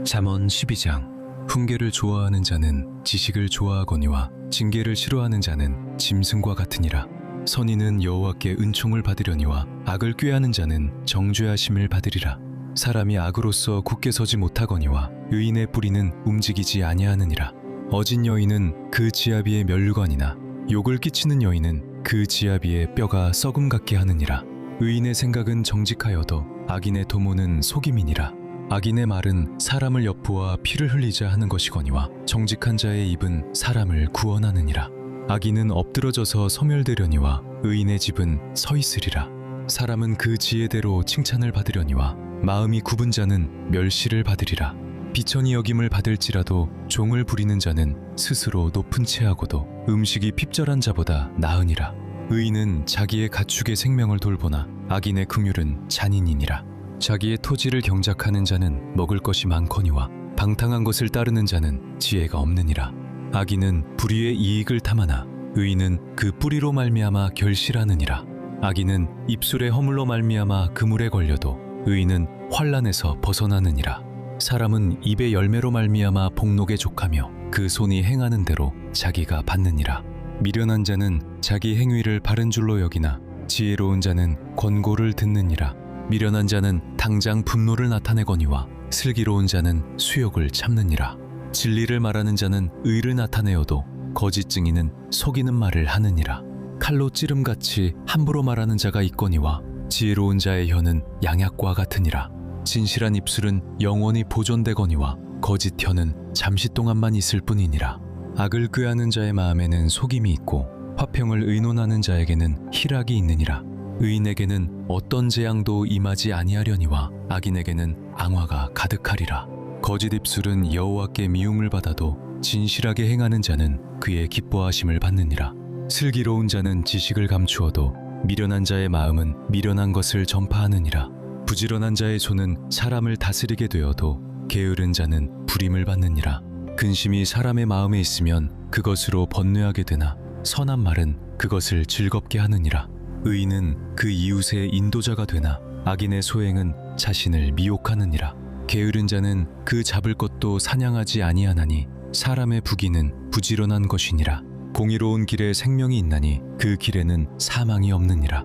잠언 12장. 훈계를 좋아하는 자는 지식을 좋아하거니와 징계를 싫어하는 자는 짐승과 같으니라. 선인은 여호와께 은총을 받으려니와 악을 꾀하는 자는 정죄하심을 받으리라. 사람이 악으로서 굳게 서지 못하거니와 의인의 뿌리는 움직이지 아니하느니라. 어진 여인은 그 지아비의 면류관이나 욕을 끼치는 여인은 그 지아비의 뼈가 썩음 같게 하느니라. 의인의 생각은 정직하여도 악인의 도모는 속임이니라. 악인의 말은 사람을 엿보아 피를 흘리자 하는 것이거니와 정직한 자의 입은 사람을 구원하느니라. 악인은 엎드러져서 소멸되려니와 의인의 집은 서 있으리라. 사람은 그 지혜대로 칭찬을 받으려니와 마음이 굽은 자는 멸시를 받으리라. 비천히 여김을 받을지라도 종을 부리는 자는 스스로 높은 채하고도 음식이 핍절한 자보다 나으니라. 의인은 자기의 가축의 생명을 돌보나 악인의 긍휼은 잔인이니라. 자기의 토지를 경작하는 자는 먹을 것이 많거니와 방탕한 것을 따르는 자는 지혜가 없느니라. 악인은 불의의 이익을 탐하나 의인은 그 뿌리로 말미암아 결실하느니라. 악인은 입술의 허물로 말미암아 그물에 걸려도 의인은 환난에서 벗어나느니라. 사람은 입의 열매로 말미암아 복록에 족하며 그 손이 행하는 대로 자기가 받느니라. 미련한 자는 자기 행위를 바른 줄로 여기나 지혜로운 자는 권고를 듣느니라. 미련한 자는 당장 분노를 나타내거니와 슬기로운 자는 수욕을 참느니라. 진리를 말하는 자는 의를 나타내어도 거짓 증인은 속이는 말을 하느니라. 칼로 찌름같이 함부로 말하는 자가 있거니와 지혜로운 자의 혀는 양약과 같으니라. 진실한 입술은 영원히 보존되거니와 거짓 혀는 잠시 동안만 있을 뿐이니라. 악을 꾀하는 자의 마음에는 속임이 있고 화평을 의논하는 자에게는 희락이 있느니라. 의인에게는 어떤 재앙도 임하지 아니하려니와 악인에게는 앙화가 가득하리라. 거짓 입술은 여호와께 미움을 받아도 진실하게 행하는 자는 그의 기뻐하심을 받느니라. 슬기로운 자는 지식을 감추어도 미련한 자의 마음은 미련한 것을 전파하느니라. 부지런한 자의 손은 사람을 다스리게 되어도 게으른 자는 불임을 받느니라. 근심이 사람의 마음에 있으면 그것으로 번뇌하게 되나 선한 말은 그것을 즐겁게 하느니라. 의인은 그 이웃의 인도자가 되나 악인의 소행은 자신을 미혹하느니라. 게으른 자는 그 잡을 것도 사냥하지 아니하나니 사람의 부귀는 부지런한 것이니라. 공의로운 길에 생명이 있나니 그 길에는 사망이 없느니라.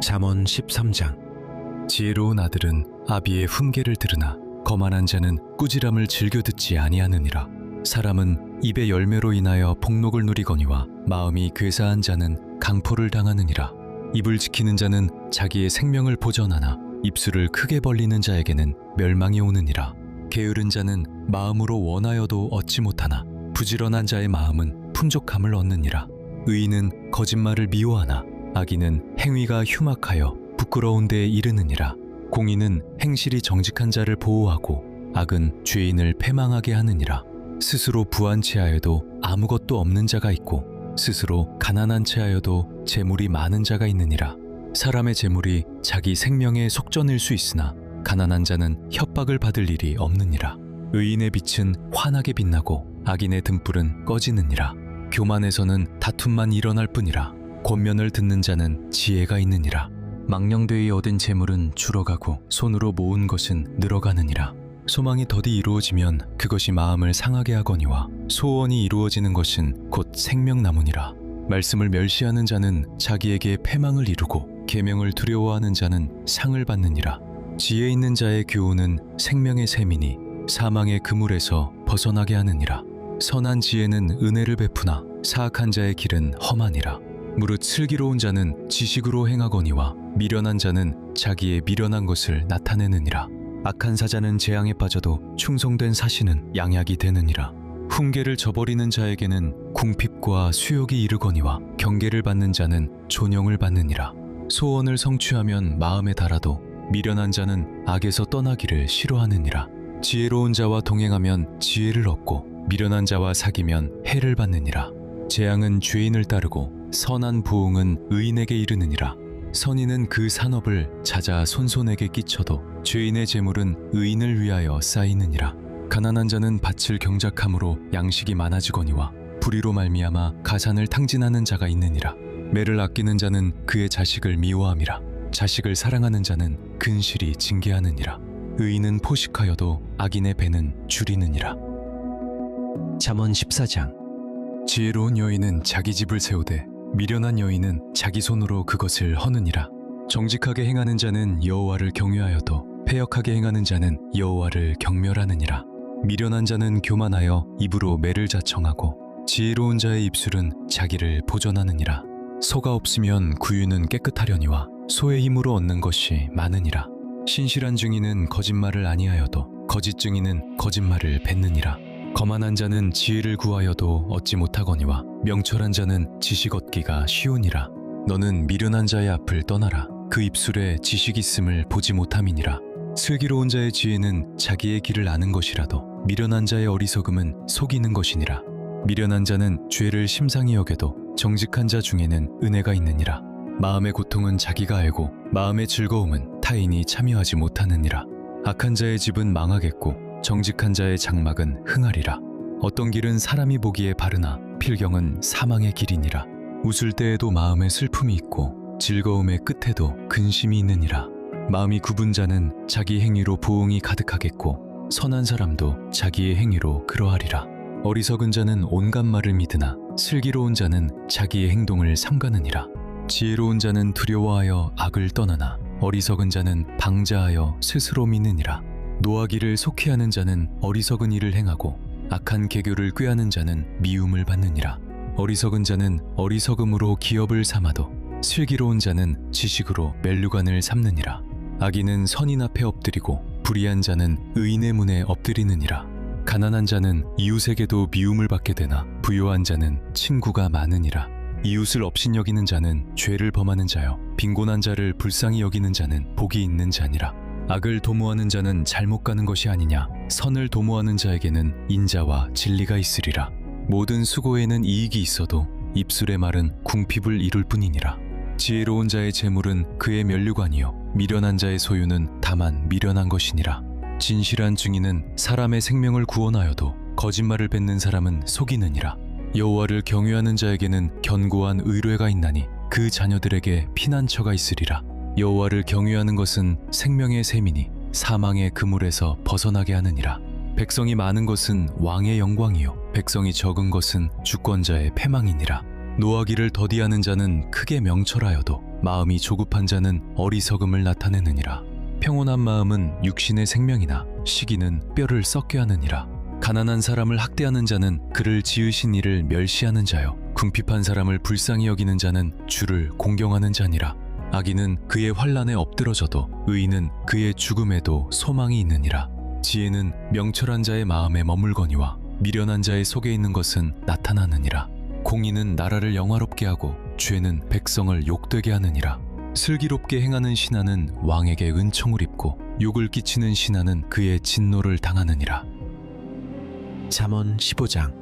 잠언 13장. 지혜로운 아들은 아비의 훈계를 들으나 거만한 자는 꾸지람을 즐겨 듣지 아니하느니라. 사람은 입의 열매로 인하여 복록을 누리거니와 마음이 괴사한 자는 강포를 당하느니라. 입을 지키는 자는 자기의 생명을 보전하나 입술을 크게 벌리는 자에게는 멸망이 오느니라. 게으른 자는 마음으로 원하여도 얻지 못하나 부지런한 자의 마음은 풍족함을 얻느니라. 의인은 거짓말을 미워하나 악인은 행위가 흉악하여 부끄러운 데에 이르느니라. 공의는 행실이 정직한 자를 보호하고 악은 죄인을 패망하게 하느니라. 스스로 부한 채하여도 아무것도 없는 자가 있고 스스로 가난한 채하여도 재물이 많은 자가 있느니라. 사람의 재물이 자기 생명의 속전일 수 있으나 가난한 자는 협박을 받을 일이 없느니라. 의인의 빛은 환하게 빛나고 악인의 등불은 꺼지느니라. 교만에서는 다툼만 일어날 뿐이라. 권면을 듣는 자는 지혜가 있느니라. 망령되이 얻은 재물은 줄어가고 손으로 모은 것은 늘어가느니라. 소망이 더디 이루어지면 그것이 마음을 상하게 하거니와 소원이 이루어지는 것은 곧 생명나무니라. 말씀을 멸시하는 자는 자기에게 패망을 이루고 계명을 두려워하는 자는 상을 받느니라. 지혜 있는 자의 교훈은 생명의 샘이니 사망의 그물에서 벗어나게 하느니라. 선한 지혜는 은혜를 베푸나 사악한 자의 길은 험하니라. 무릇 슬기로운 자는 지식으로 행하거니와 미련한 자는 자기의 미련한 것을 나타내느니라. 악한 사자는 재앙에 빠져도 충성된 사신은 양약이 되느니라. 훈계를 저버리는 자에게는 궁핍과 수욕이 이르거니와 경계를 받는 자는 존영을 받느니라. 소원을 성취하면 마음에 달아도 미련한 자는 악에서 떠나기를 싫어하느니라. 지혜로운 자와 동행하면 지혜를 얻고 미련한 자와 사귀면 해를 받느니라. 재앙은 죄인을 따르고 선한 부흥은 의인에게 이르느니라. 선인은 그 산업을 찾아 손손에게 끼쳐도 죄인의 재물은 의인을 위하여 쌓이느니라. 가난한 자는 밭을 경작함으로 양식이 많아지거니와 불의로 말미암아 가산을 탕진하는 자가 있느니라. 매를 아끼는 자는 그의 자식을 미워함이라. 자식을 사랑하는 자는 근실이 징계하느니라. 의인은 포식하여도 악인의 배는 줄이느니라. 잠언 14장. 지혜로운 여인은 자기 집을 세우되 미련한 여인은 자기 손으로 그것을 허느니라. 정직하게 행하는 자는 여호와를 경외하여도 패역하게 행하는 자는 여호와를 경멸하느니라. 미련한 자는 교만하여 입으로 매를 자청하고 지혜로운 자의 입술은 자기를 보전하느니라. 소가 없으면 구유는 깨끗하려니와 소의 힘으로 얻는 것이 많으니라. 신실한 증인은 거짓말을 아니하여도 거짓 증인은 거짓말을 뱉느니라. 거만한 자는 지혜를 구하여도 얻지 못하거니와 명철한 자는 지식 얻기가 쉬우니라. 너는 미련한 자의 앞을 떠나라. 그 입술에 지식 있음을 보지 못함이니라. 슬기로운 자의 지혜는 자기의 길을 아는 것이라도 미련한 자의 어리석음은 속이는 것이니라. 미련한 자는 죄를 심상히 여겨도 정직한 자 중에는 은혜가 있느니라. 마음의 고통은 자기가 알고 마음의 즐거움은 타인이 참여하지 못하느니라. 악한 자의 집은 망하겠고 정직한 자의 장막은 흥하리라. 어떤 길은 사람이 보기에 바르나 필경은 사망의 길이니라. 웃을 때에도 마음에 슬픔이 있고 즐거움의 끝에도 근심이 있느니라. 마음이 굽은 자는 자기 행위로 보응이 가득하겠고 선한 사람도 자기의 행위로 그러하리라. 어리석은 자는 온갖 말을 믿으나 슬기로운 자는 자기의 행동을 삼가느니라. 지혜로운 자는 두려워하여 악을 떠나나 어리석은 자는 방자하여 스스로 믿느니라. 노하기를 속히 하는 자는 어리석은 일을 행하고 악한 계교를 꾀하는 자는 미움을 받느니라. 어리석은 자는 어리석음으로 기업을 삼아도 슬기로운 자는 지식으로 멜류관을 삼느니라. 악인은 선인 앞에 엎드리고 불의한 자는 의인의 문에 엎드리느니라. 가난한 자는 이웃에게도 미움을 받게 되나 부요한 자는 친구가 많으니라. 이웃을 업신여기는 자는 죄를 범하는 자여 빈곤한 자를 불쌍히 여기는 자는 복이 있는 자니라. 악을 도모하는 자는 잘못 가는 것이 아니냐. 선을 도모하는 자에게는 인자와 진리가 있으리라. 모든 수고에는 이익이 있어도 입술의 말은 궁핍을 이룰 뿐이니라. 지혜로운 자의 재물은 그의 면류관이요 미련한 자의 소유는 다만 미련한 것이니라. 진실한 증인은 사람의 생명을 구원하여도 거짓말을 뱉는 사람은 속이느니라. 여호와를 경외하는 자에게는 견고한 의뢰가 있나니 그 자녀들에게 피난처가 있으리라. 여호와를 경외하는 것은 생명의 셈이니 사망의 그물에서 벗어나게 하느니라. 백성이 많은 것은 왕의 영광이요 백성이 적은 것은 주권자의 패망이니라. 노하기를 더디하는 자는 크게 명철하여도 마음이 조급한 자는 어리석음을 나타내느니라. 평온한 마음은 육신의 생명이나 시기는 뼈를 썩게 하느니라. 가난한 사람을 학대하는 자는 그를 지으신 이를 멸시하는 자요 궁핍한 사람을 불쌍히 여기는 자는 주를 공경하는 자니라. 악인은 그의 환난에 엎드러져도 의인은 그의 죽음에도 소망이 있느니라. 지혜는 명철한 자의 마음에 머물거니와 미련한 자의 속에 있는 것은 나타나느니라. 공의는 나라를 영화롭게 하고 죄는 백성을 욕되게 하느니라. 슬기롭게 행하는 신하는 왕에게 은총을 입고 욕을 끼치는 신하는 그의 진노를 당하느니라. 잠언 15장.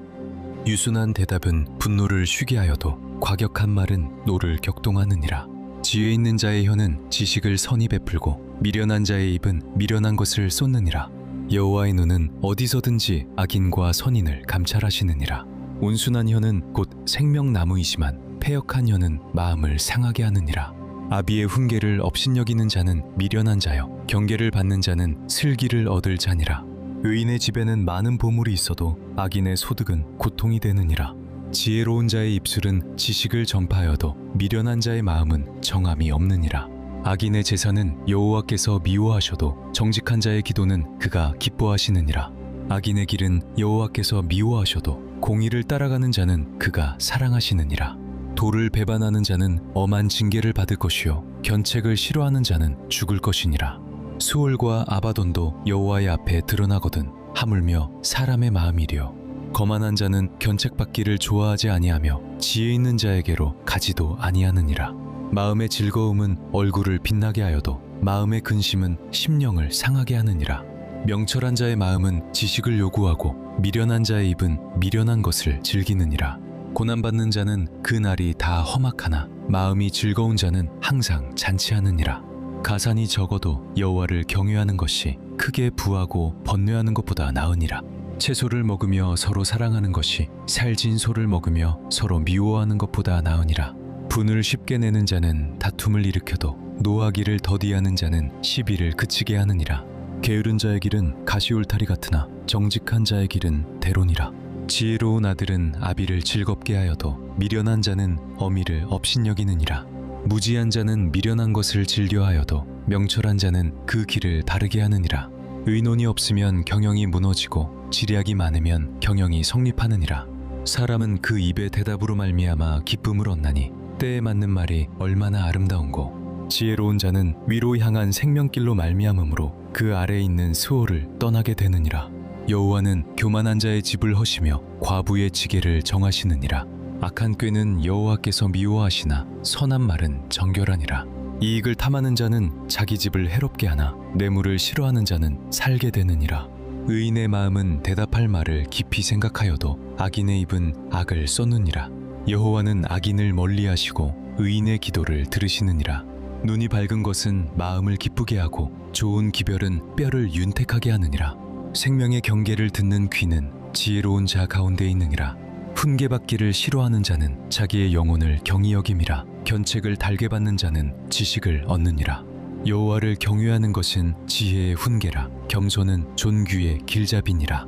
유순한 대답은 분노를 쉬게 하여도 과격한 말은 노를 격동하느니라. 지혜 있는 자의 혀는 지식을 선히 베풀고 미련한 자의 입은 미련한 것을 쏟느니라. 여호와의 눈은 어디서든지 악인과 선인을 감찰하시느니라. 온순한 혀는 곧 생명나무이지만 패역한 혀는 마음을 상하게 하느니라. 아비의 훈계를 업신여기는 자는 미련한 자여 경계를 받는 자는 슬기를 얻을 자니라. 의인의 집에는 많은 보물이 있어도 악인의 소득은 고통이 되느니라. 지혜로운 자의 입술은 지식을 전파하여도 미련한 자의 마음은 정함이 없느니라. 악인의 제사는 여호와께서 미워하셔도 정직한 자의 기도는 그가 기뻐하시느니라. 악인의 길은 여호와께서 미워하셔도 공의를 따라가는 자는 그가 사랑하시느니라. 도를 배반하는 자는 엄한 징계를 받을 것이요 견책을 싫어하는 자는 죽을 것이니라. 수월과 아바돈도 여호와의 앞에 드러나거든 하물며 사람의 마음이리요 거만한 자는 견책받기를 좋아하지 아니하며 지혜 있는 자에게로 가지도 아니하느니라. 마음의 즐거움은 얼굴을 빛나게 하여도 마음의 근심은 심령을 상하게 하느니라. 명철한 자의 마음은 지식을 요구하고 미련한 자의 입은 미련한 것을 즐기느니라. 고난받는 자는 그 날이 다 험악하나 마음이 즐거운 자는 항상 잔치하느니라. 가산이 적어도 여호와를 경외하는 것이 크게 부하고 번뇌하는 것보다 나으니라. 채소를 먹으며 서로 사랑하는 것이 살진 소를 먹으며 서로 미워하는 것보다 나으니라. 분을 쉽게 내는 자는 다툼을 일으켜도 노하기를 더디하는 자는 시비를 그치게 하느니라. 게으른 자의 길은 가시울타리 같으나 정직한 자의 길은 대론이라. 지혜로운 아들은 아비를 즐겁게 하여도 미련한 자는 어미를 업신여기느니라. 무지한 자는 미련한 것을 즐겨하여도 명철한 자는 그 길을 바르게 하느니라. 의논이 없으면 경영이 무너지고 지략이 많으면 경영이 성립하느니라. 사람은 그 입의 대답으로 말미암아 기쁨을 얻나니 때에 맞는 말이 얼마나 아름다운고. 지혜로운 자는 위로 향한 생명길로 말미암음으로 그 아래에 있는 스올을 떠나게 되느니라. 여호와는 교만한 자의 집을 허시며 과부의 지게를 정하시느니라. 악한 꾀는 여호와께서 미워하시나 선한 말은 정결하니라. 이익을 탐하는 자는 자기 집을 해롭게 하나 뇌물을 싫어하는 자는 살게 되느니라. 의인의 마음은 대답할 말을 깊이 생각하여도 악인의 입은 악을 써느니라. 여호와는 악인을 멀리하시고 의인의 기도를 들으시느니라. 눈이 밝은 것은 마음을 기쁘게 하고 좋은 기별은 뼈를 윤택하게 하느니라. 생명의 경계를 듣는 귀는 지혜로운 자 가운데 있느니라. 훈계받기를 싫어하는 자는 자기의 영혼을 경히 여김이라. 견책을 달게 받는 자는 지식을 얻느니라. 여호와를 경외하는 것은 지혜의 훈계라. 겸손은 존귀의 길잡이니라.